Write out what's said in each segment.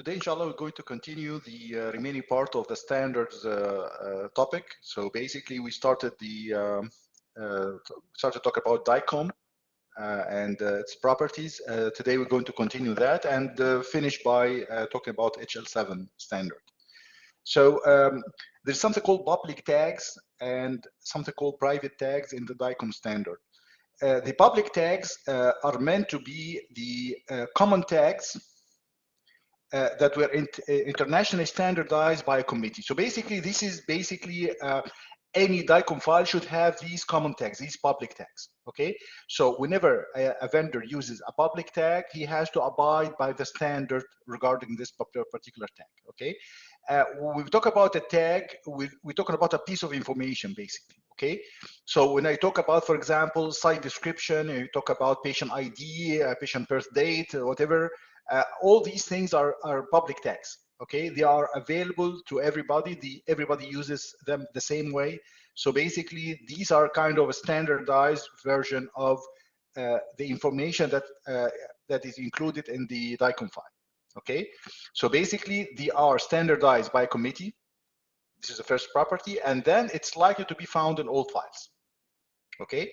Today, inshallah, we're going to continue the remaining part of the standards topic. So basically, we started started to talk about Dicom and its properties. Today, we're going to continue that and finish by talking about HL7 standard. So there's something called public tags and something called private tags in the Dicom standard. The public tags are meant to be the common tags that were internationally standardized by a committee. So basically, this is basically any Dicom file should have these common tags, these public tags, okay? So whenever a vendor uses a public tag, he has to abide by the standard regarding this particular tag, okay? When we talk about a tag, we're talking about a piece of information, basically, okay? So when I talk about, for example, site description, you talk about patient ID, patient birth date, whatever, all these things are public tags, okay? They are available to everybody. Everybody uses them the same way. So basically, these are kind of a standardized version of the information that is included in the Dicom file, okay? So basically, they are standardized by committee. This is the first property, and then it's likely to be found in all files, okay?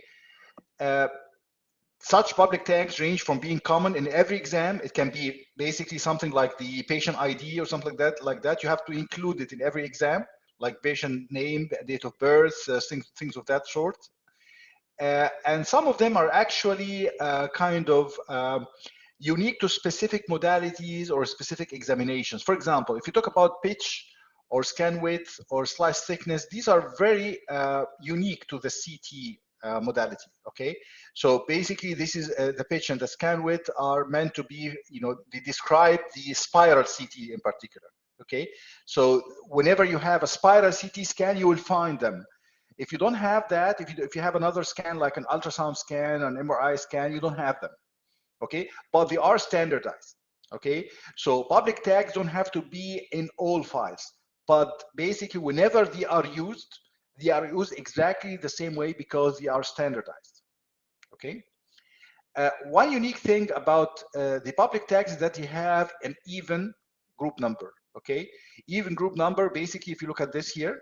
Such public tags range from being common in every exam. It can be basically something like the patient ID or something like that. You have to include it in every exam, like patient name, date of birth, things of that sort. And some of them are actually kind of unique to specific modalities or specific examinations. For example, if you talk about pitch or scan width or slice thickness, these are very unique to the CT modality, okay? So basically, this is the pitch and the scan width are meant to be, they describe the spiral CT in particular, okay? So whenever you have a spiral CT scan, you will find them. If you don't have that, if you have another scan like an ultrasound scan, an MRI scan, you don't have them, okay? But they are standardized, okay? So public tags don't have to be in all files, but basically whenever they are used exactly the same way because they are standardized, okay? One unique thing about the public tags is that you have an even group number, okay? Even group number, basically, if you look at this here,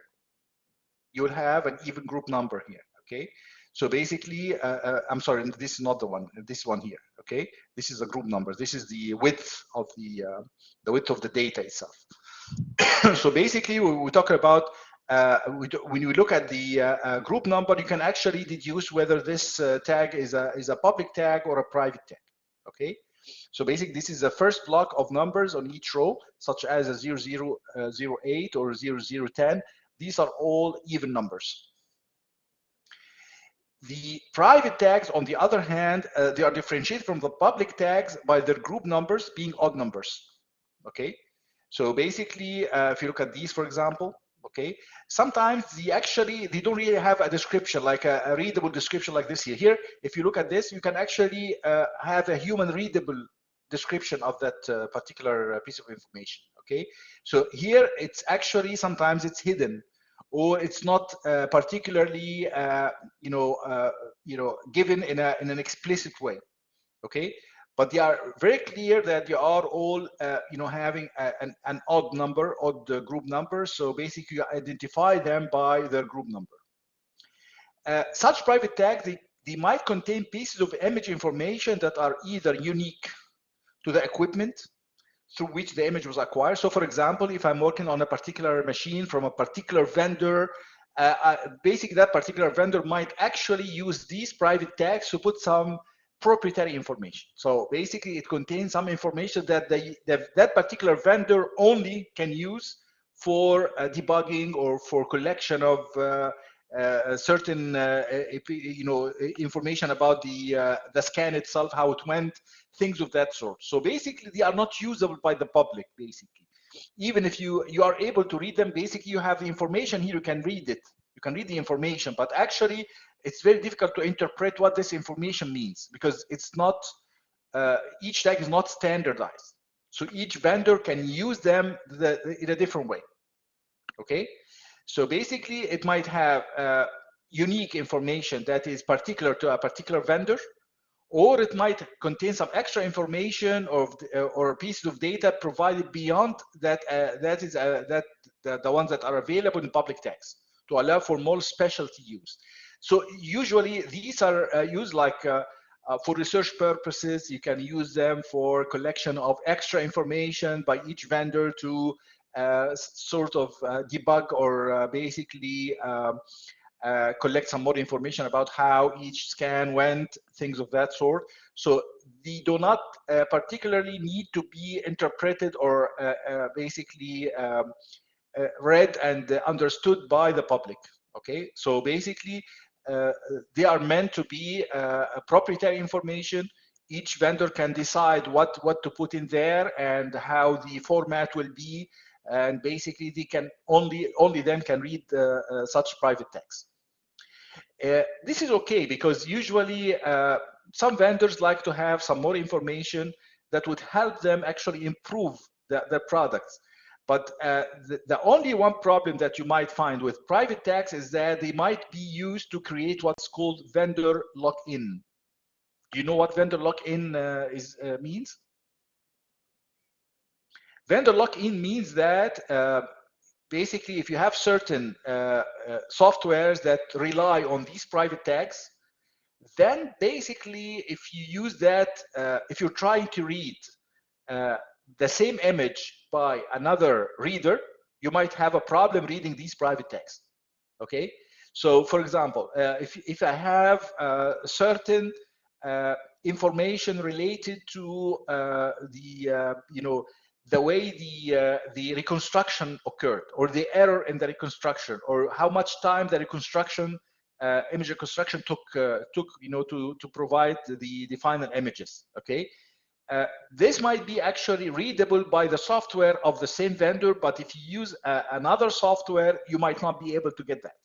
you will have an even group number here, okay? So basically, I'm sorry, this is not the one, this one here, okay? This is a group number. This is the width of the width of the data itself. So basically, we're talking about when you look at the group number, you can actually deduce whether this tag is a public tag or a private tag, okay? So basically, this is the first block of numbers on each row, such as a 0008 or 0010. These are all even numbers. The private tags, on the other hand, they are differentiated from the public tags by their group numbers being odd numbers, okay? So basically, if you look at these, for example, okay, sometimes they don't really have a description, like a readable description like this here. Here, if you look at this, you can actually have a human readable description of that particular piece of information, okay? So here, it's actually, sometimes it's hidden, or it's not particularly, given in an explicit way, okay? But they are very clear that they are all, having an odd number, odd group number. So basically, you identify them by their group number. Such private tags, they might contain pieces of image information that are either unique to the equipment through which the image was acquired. So for example, if I'm working on a particular machine from a particular vendor, basically that particular vendor might actually use these private tags to put some proprietary information. So basically it contains some information that that particular vendor only can use for debugging or for collection of certain information about the scan itself, how it went, things of that sort. So basically they are not usable by the public, basically. Even if you are able to read them, basically you have the information here, you can read it. You can read the information, but actually it's very difficult to interpret what this information means because it's not, each tag is not standardized. So each vendor can use them in a different way, okay? So basically it might have unique information that is particular to a particular vendor, or it might contain some extra information or pieces of data provided beyond that. The ones that are available in public text to allow for more specialty use. So usually these are used like for research purposes. You can use them for collection of extra information by each vendor to sort of debug or basically collect some more information about how each scan went, things of that sort. So they do not particularly need to be interpreted or basically read and understood by the public. Okay, so basically they are meant to be proprietary information. Each vendor can decide what to put in there and how the format will be, and basically they can only then can read such private text. This is okay because usually some vendors like to have some more information that would help them actually improve their products. But the only one problem that you might find with private tags is that they might be used to create what's called vendor lock-in. Do you know what vendor lock-in means? Vendor lock-in means that basically if you have certain softwares that rely on these private tags, then basically if you use that, if you're trying to read the same image by another reader, you might have a problem reading these private tags. Okay, so for example, if I have certain information related to the way the reconstruction occurred, or the error in the reconstruction, or how much time the reconstruction image reconstruction took to provide the final images. Okay. This might be actually readable by the software of the same vendor, but if you use another software, you might not be able to get that.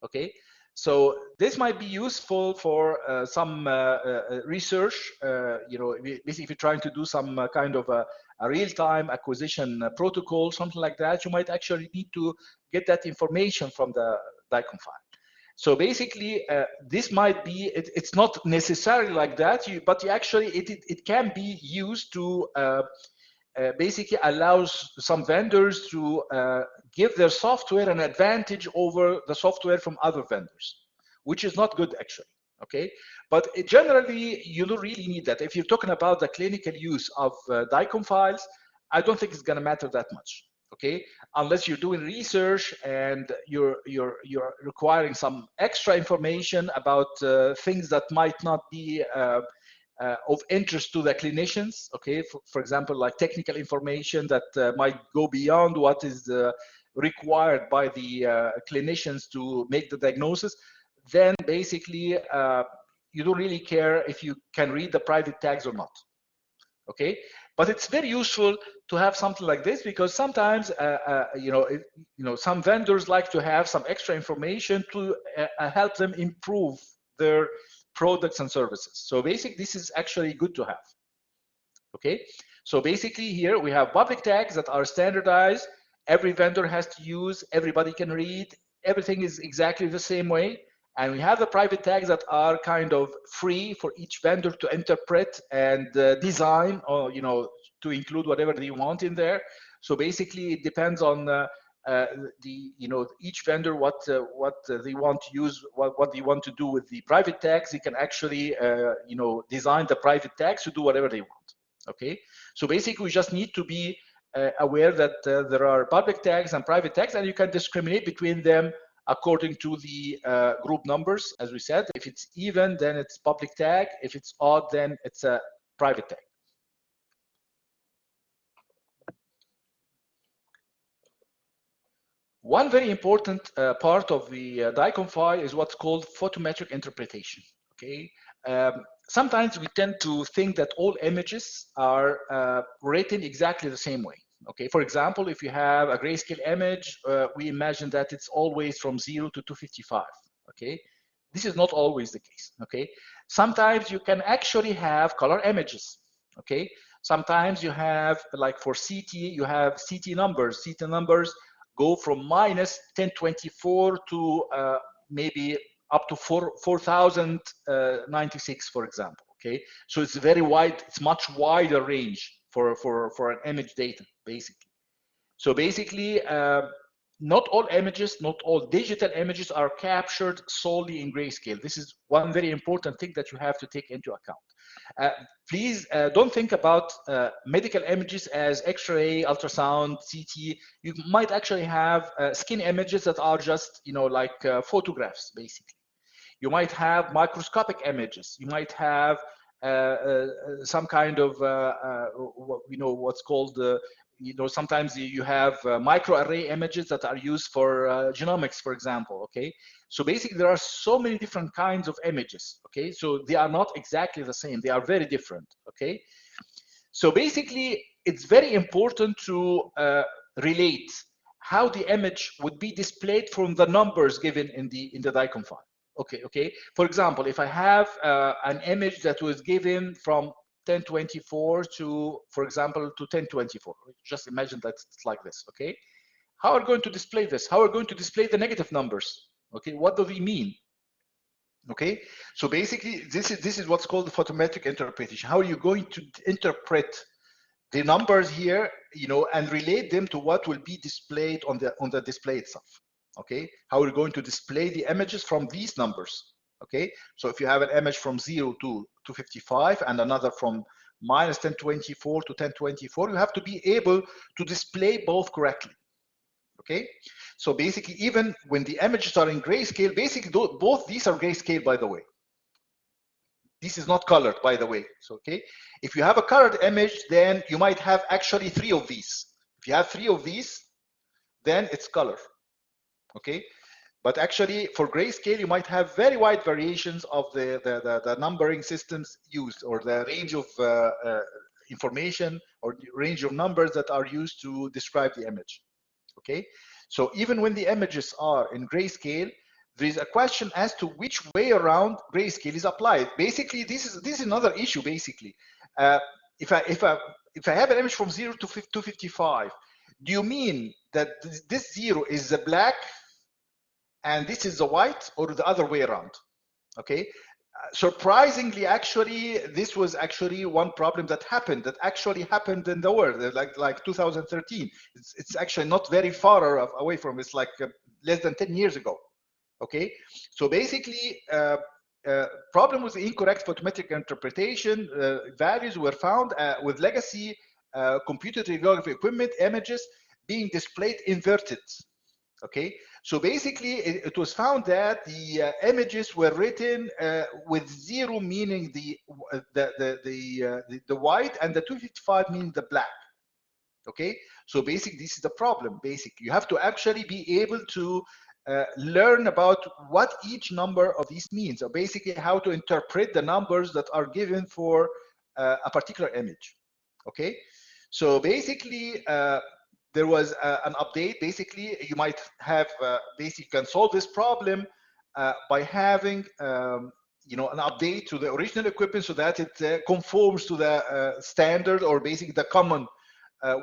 Okay, so this might be useful for some research. Basically, if you're trying to do some kind of a real-time acquisition protocol, something like that, you might actually need to get that information from the Dicom file. So basically, this might be, it's not necessarily like that, but actually it can be used to basically allows some vendors to give their software an advantage over the software from other vendors, which is not good actually. Okay, but generally you don't really need that. If you're talking about the clinical use of Dicom files, I don't think it's going to matter that much. Okay, unless you're doing research and you're requiring some extra information about things that might not be of interest to the clinicians. Okay, for example, like technical information that might go beyond what is required by the clinicians to make the diagnosis. Then basically you don't really care if you can read the private tags or not. Okay, but it's very useful to have something like this because sometimes some vendors like to have some extra information to help them improve their products and services. So basically this is actually good to have. Okay, so basically here we have public tags that are standardized, every vendor has to use, everybody can read, everything is exactly the same way. And we have the private tags that are kind of free for each vendor to interpret and design, or to include whatever they want in there. So basically, it depends on each vendor what they want to use, what they want to do with the private tags. They can actually design the private tags to do whatever they want. Okay, so basically, we just need to be aware that there are public tags and private tags, and you can discriminate between them according to the group numbers. As we said, if it's even, then it's public tag. If it's odd, then it's a private tag. One very important part of the Dicom file is what's called photometric interpretation. Okay, sometimes we tend to think that all images are written exactly the same way. Okay, for example, if you have a grayscale image, we imagine that it's always from 0 to 255. Okay, this is not always the case. Okay, sometimes you can actually have color images. Okay, sometimes you have, like for CT, you have CT numbers. CT numbers go from minus 1024 to maybe up to 4096, for example. Okay, so it's very wide. It's much wider range for an image data, basically. So basically, not all images, not all digital images are captured solely in grayscale. This is one very important thing that you have to take into account. Please don't think about medical images as X-ray, ultrasound, CT. You might actually have skin images that are just, like photographs, basically. You might have microscopic images. You might have some kind of, what's called, sometimes you have microarray images that are used for genomics, for example, okay? So basically there are so many different kinds of images, okay? So they are not exactly the same, they are very different, okay? So basically it's very important to relate how the image would be displayed from the numbers given in the Dicom file. Okay. For example, if I have an image that was given from 1024 to, for example, to 1024, just imagine that it's like this. Okay. How are we going to display this? How are we going to display the negative numbers? Okay. What do they mean? Okay. So basically, this is what's called the photometric interpretation. How are you going to interpret the numbers here, and relate them to what will be displayed on the display itself? Okay, how we're going to display the images from these numbers. Okay, so if you have an image from 0 to 255 and another from minus 1024 to 1024, you have to be able to display both correctly. Okay, so basically, even when the images are in grayscale, basically both these are grayscale, by the way. This is not colored, by the way. So, okay, if you have a colored image, then you might have actually 3 of these. If you have 3 of these, then it's color. Okay, but actually for grayscale you might have very wide variations of the numbering systems used, or the range of information or the range of numbers that are used to describe the image. Okay, so even when the images are in grayscale, there is a question as to which way around grayscale is applied. Basically, this is another issue. Basically, if I have an image from 0 to 255, do you mean that this 0 is the black and this is the white, or the other way around? Okay, surprisingly, actually, this was actually one problem that actually happened in the world, like 2013. It's actually not very far away from, it's like less than 10 years ago. Okay, so basically, problem with the incorrect photometric interpretation, values were found with legacy computer radiography equipment images being displayed inverted. Okay, so basically it was found that the images were written with 0 meaning the white, and the 255 meaning the black. Okay, so basically this is the problem. Basically, you have to actually be able to learn about what each number of these means, or basically how to interpret the numbers that are given for a particular image. Okay, so basically there was an update. Basically, you might have basically can solve this problem by having an update to the original equipment so that it conforms to the standard, or basically the common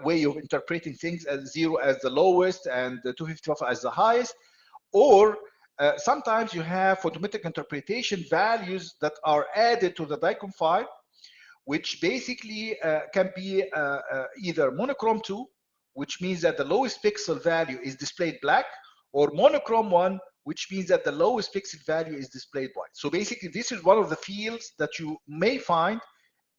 way of interpreting things, as 0 as the lowest and the 255 as the highest. Or sometimes you have photometric interpretation values that are added to the Dicom file, which basically can be either monochrome 2, which means that the lowest pixel value is displayed black, or monochrome 1, which means that the lowest pixel value is displayed white. So basically, this is one of the fields that you may find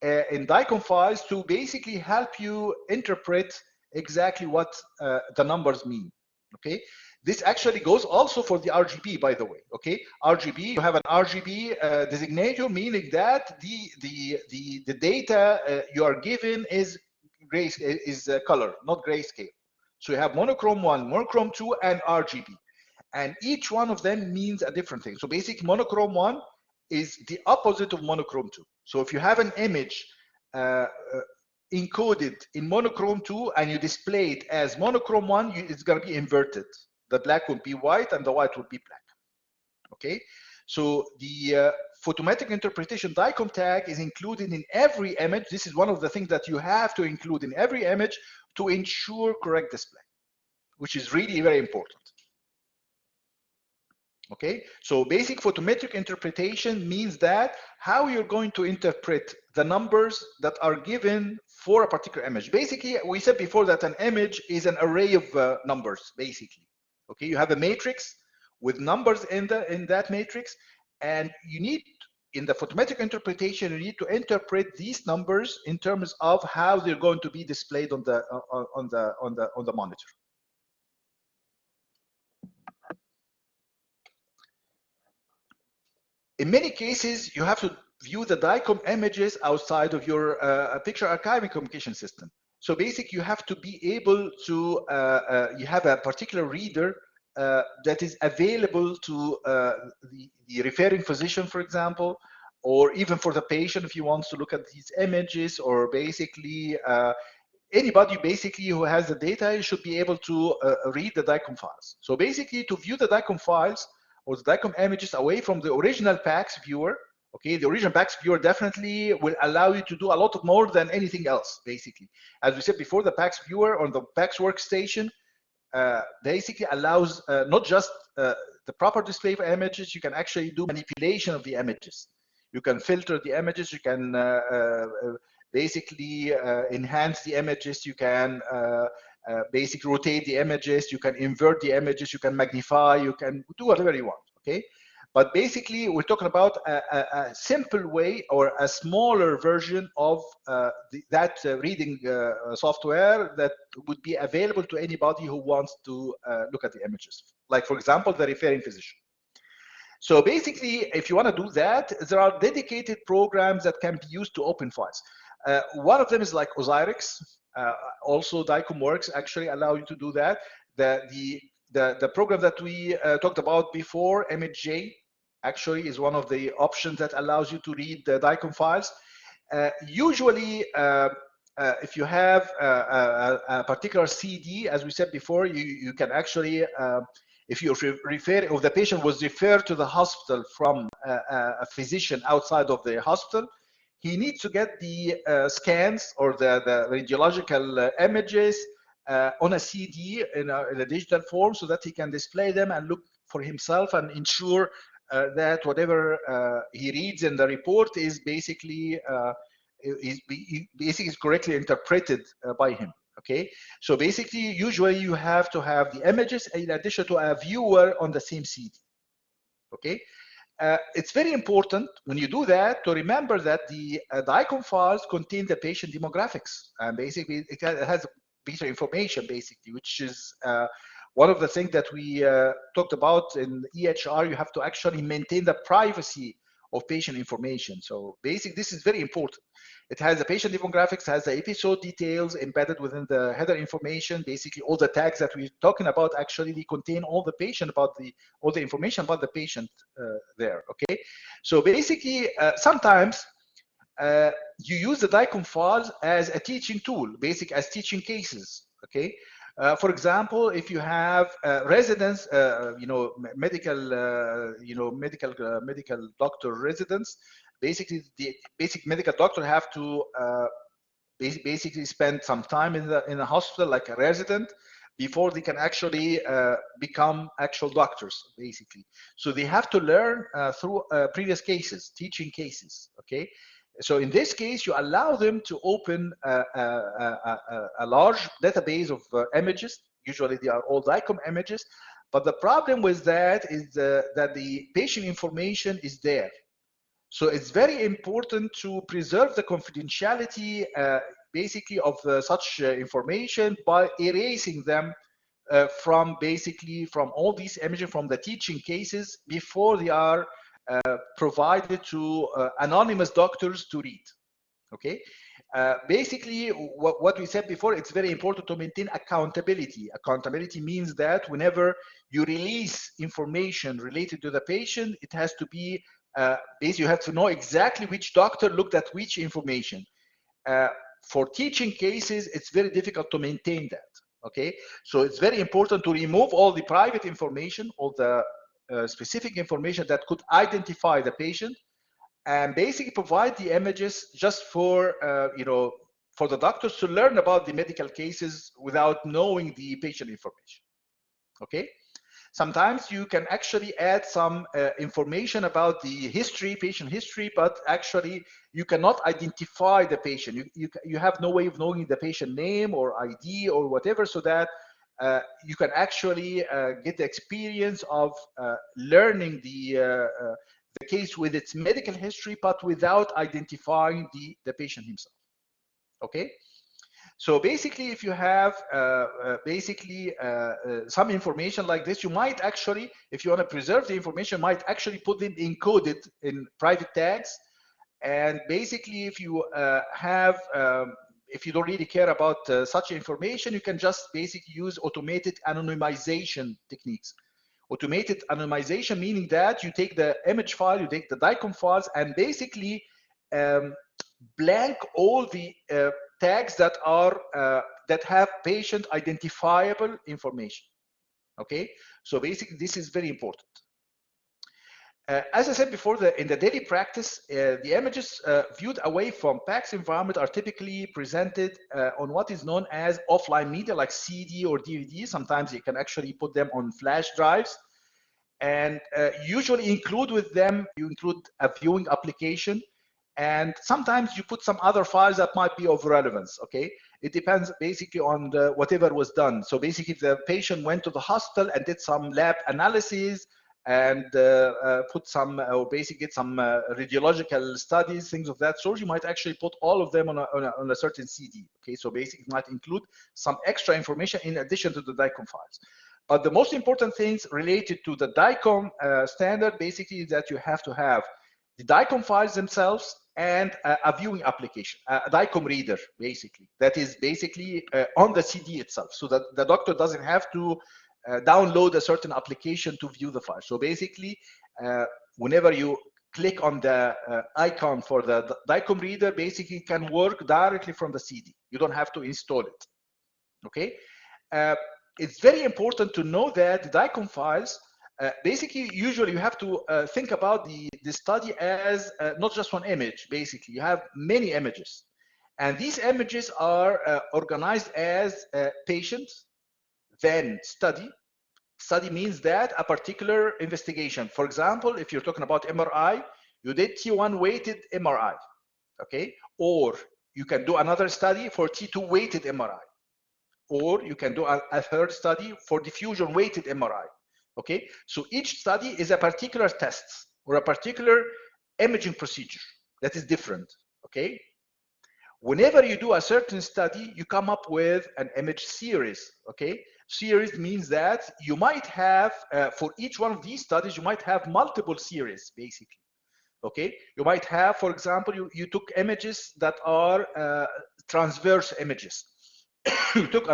in Dicom files to basically help you interpret exactly what the numbers mean. Okay, this actually goes also for the RGB, by the way. Okay, RGB, you have an RGB designator, meaning that the data you are given is color, not grayscale. So you have monochrome 1, monochrome 2, and RGB, and each one of them means a different thing. So basically, monochrome 1 is the opposite of monochrome 2. So if you have an image encoded in monochrome 2 and you display it as monochrome 1, it's going to be inverted. The black will be white and the white will be black. Okay, so the photometric interpretation Dicom tag is included in every image. This is one of the things that you have to include in every image to ensure correct display, which is really very important. Okay, so basic photometric interpretation means that how you're going to interpret the numbers that are given for a particular image. Basically, we said before that an image is an array of numbers, basically. Okay, you have a matrix with numbers in that matrix, and you need, in the photometric interpretation, you need to interpret these numbers in terms of how they're going to be displayed on the monitor. In many cases, you have to view the Dicom images outside of your picture archiving communication system. So basically, you have to be able to, you have a particular reader that is available to the referring physician, for example, or even for the patient if he wants to look at these images, or basically anybody basically who has the data should be able to read the Dicom files. So basically, to view the Dicom files or the Dicom images away from the original PACS viewer, okay, the original PACS viewer definitely will allow you to do a lot more than anything else, basically. As we said before, the PACS viewer on the PACS workstation basically allows not just the proper display of images, you can actually do manipulation of the images. You can filter the images, you can basically enhance the images, you can basically rotate the images, you can invert the images, you can magnify, you can do whatever you want, okay? But basically, we're talking about a simple way or a smaller version of that reading software that would be available to anybody who wants to look at the images. Like, for example, the referring physician. So basically, if you want to do that, there are dedicated programs that can be used to open files. One of them is like Osiris. Also, Dicom Works actually allow you to do that. The program that we talked about before, ImageJ, actually is one of the options that allows you to read the Dicom files. Usually, if you have a particular CD, as we said before, you can actually, if you refer, if the patient was referred to the hospital from a physician outside of the hospital, he needs to get the scans or the radiological images on a CD in a digital form so that he can display them and look for himself and ensure that whatever he reads in the report is basically is correctly interpreted by him. Okay, so basically, usually you have to have the images in addition to a viewer on the same CD. Okay, it's very important when you do that to remember that the Dicom files contain the patient demographics, and basically it has basic information, basically, which is one of the things that we talked about in EHR. You have to actually maintain the privacy of patient information. So basically, this is very important. It has the patient demographics, has the episode details embedded within the header information. Basically, all the tags that we're talking about actually they contain all the patient about all the information about the patient there. Okay, so basically, sometimes you use the Dicom files as a teaching tool, as teaching cases. Okay. For example, if you have residents, medical doctor residents, basically the basic medical doctor have to basically spend some time in the hospital like a resident before they can actually become actual doctors, basically. So they have to learn through previous cases, teaching cases. Okay. So in this case, you allow them to open a large database of images. Usually they are all Dicom images. But the problem with that is that the patient information is there. So it's very important to preserve the confidentiality basically of such information by erasing them from all these images from the teaching cases before they are provided to anonymous doctors to read. Okay. Basically, what we said before, it's very important to maintain accountability. Accountability means that whenever you release information related to the patient, it has to be basically you have to know exactly which doctor looked at which information. For teaching cases, it's very difficult to maintain that. Okay, so it's very important to remove all the private information, all the specific information that could identify the patient, and basically provide the images just for for the doctors to learn about the medical cases without knowing the patient information. Okay, Sometimes you can actually add some information about the history, patient history, but actually you cannot identify the patient. You have no way of knowing the patient name or ID or whatever, so that you can actually get the experience of learning the case with its medical history, but without identifying the patient himself. Okay. So basically, if you have some information like this, you might actually, if you want to preserve the information, might actually put them encoded in private tags. And basically, if you if you don't really care about such information, you can just basically use automated anonymization techniques. Automated anonymization meaning that you take the image file, you take the Dicom files, and basically blank all the tags that are that have patient identifiable information. Okay, so basically this is very important. As I said before, in the daily practice, the images viewed away from PACS environment are typically presented on what is known as offline media, like CD or DVD. Sometimes you can actually put them on flash drives, and usually include with them, you include a viewing application, and sometimes you put some other files that might be of relevance. Okay, it depends basically on whatever was done. So basically, if the patient went to the hospital and did some lab analysis and put some, or basically get some radiological studies, things of that sort, you might actually put all of them on a certain CD. Okay, so basically it might include some extra information in addition to the Dicom files. But the most important things related to the Dicom standard basically is that you have to have the Dicom files themselves and a viewing application, a Dicom reader, basically. That is basically on the CD itself, so that the doctor doesn't have to download a certain application to view the file. So basically, whenever you click on the icon for the Dicom reader, basically it can work directly from the CD. You don't have to install it. Okay. It's very important to know that the Dicom files, basically, usually you have to think about the study as not just one image. Basically, you have many images. And these images are organized as patient, then study. Study means that a particular investigation. For example, if you're talking about MRI, you did T1 weighted MRI, okay? Or you can do another study for T2 weighted MRI. Or you can do a third study for diffusion weighted MRI, okay? So each study is a particular test or a particular imaging procedure that is different, okay? Whenever you do a certain study, you come up with an image series, okay? Series means that you might have, for each one of these studies, you might have multiple series, basically, okay? You might have, for example, you took images that are transverse images. You took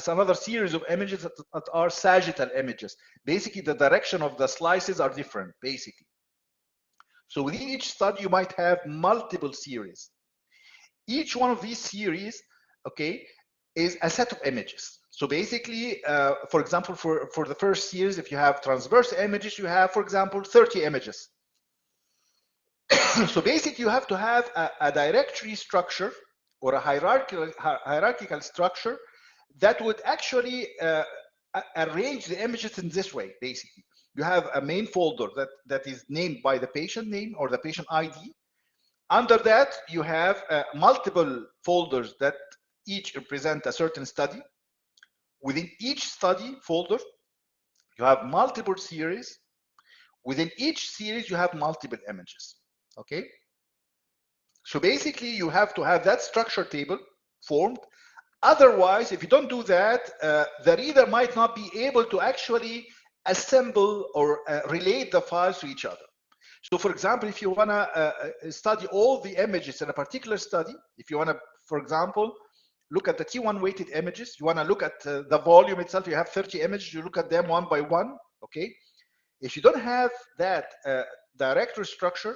another series of images that are sagittal images. Basically, the direction of the slices are different, basically. So within each study, you might have multiple series. Each one of these series, okay, is a set of images. So basically, for example, for the first series, if you have transverse images, you have, for example, 30 images. So basically, you have to have a directory structure or a hierarchical structure that would actually arrange the images in this way. Basically, you have a main folder that is named by the patient name or the patient ID. Under that, you have multiple folders that each represent a certain study. Within each study folder, you have multiple series. Within each series, you have multiple images. Okay? So basically, you have to have that structure table formed. Otherwise, if you don't do that, the reader might not be able to actually assemble or relate the files to each other. So for example, if you want to study all the images in a particular study, if you want to, for example, look at the T1 weighted images, you want to look at the volume itself, you have 30 images, you look at them one by one, okay? If you don't have that directory structure,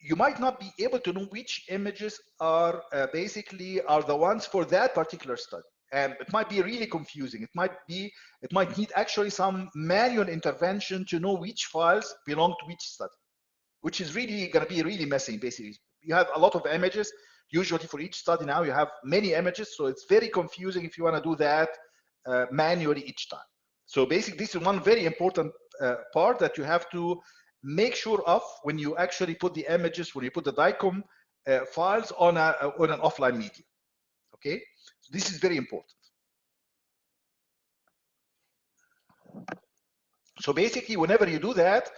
you might not be able to know which images are basically are the ones for that particular study. And it might be really confusing. It might need actually some manual intervention to know which files belong to which study, which is really going to be really messy. Basically, you have a lot of images. Usually for each study now, you have many images. So it's very confusing if you want to do that manually each time. So basically, this is one very important part that you have to make sure of when you actually put the images, when you put the Dicom files on an offline media. Okay, so this is very important. So basically, whenever you do that,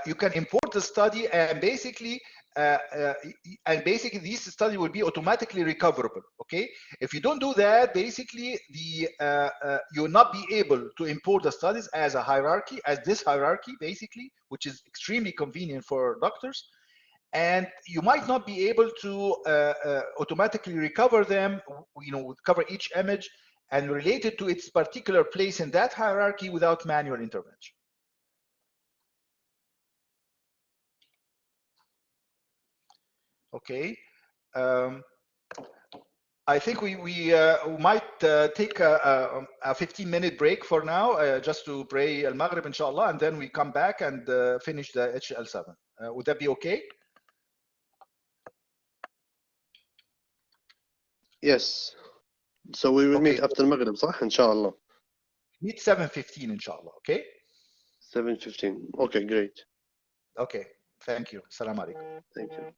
you can import the study, and basically this study will be automatically recoverable. Okay, if you don't do that, basically you will not be able to import the studies as a hierarchy, as this hierarchy basically, which is extremely convenient for doctors, and you might not be able to automatically recover them, cover each image and relate it to its particular place in that hierarchy without manual intervention. Okay, I think we might take a 15-minute break for now, just to pray Al-Maghrib, inshallah, and then we come back and finish the HL7. Would that be okay? Yes. So we will meet after Maghrib, صح? Inshallah. Meet 7:15, inshallah. Okay. 7:15. Okay, great. Okay. Thank you. Assalamu alaikum. Thank you.